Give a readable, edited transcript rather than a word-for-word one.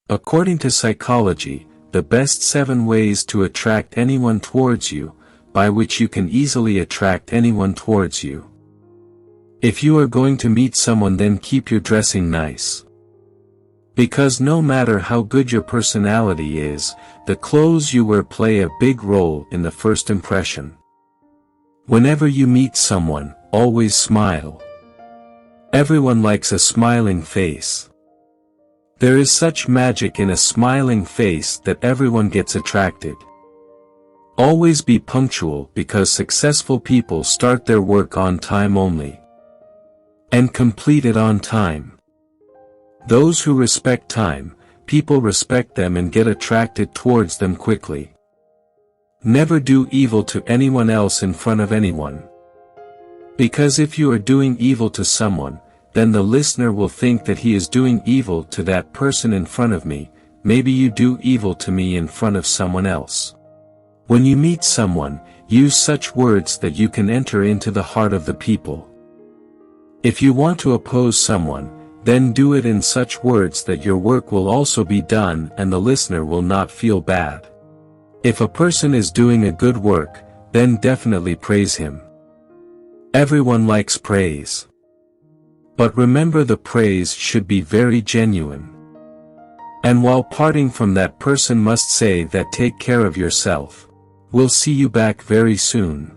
According to psychology, the best 7 ways to attract anyone towards you, by which you can easily attract anyone towards you. If you are going to meet someone, then keep your dressing nice. Because no matter how good your personality is, the clothes you wear play a big role in the first impression. Whenever you meet someone, always smile. Everyone likes a smiling face. There is such magic in a smiling face that everyone gets attracted. Always be punctual, because successful people start their work on time only, and complete it on time. Those who respect time, people respect them and get attracted towards them quickly. Never do evil to anyone else in front of anyone. Because if you are doing evil to someone, then the listener will think that he is doing evil to that person in front of me. Maybe you do evil to me in front of someone else. When you meet someone, use such words that you can enter into the heart of the people. If you want to oppose someone, then do it in such words that your work will also be done and the listener will not feel bad. If a person is doing a good work, then definitely praise him. Everyone likes praise. But remember, the praise should be very genuine. And while parting from that person, must say that take care of yourself. We'll see you back very soon.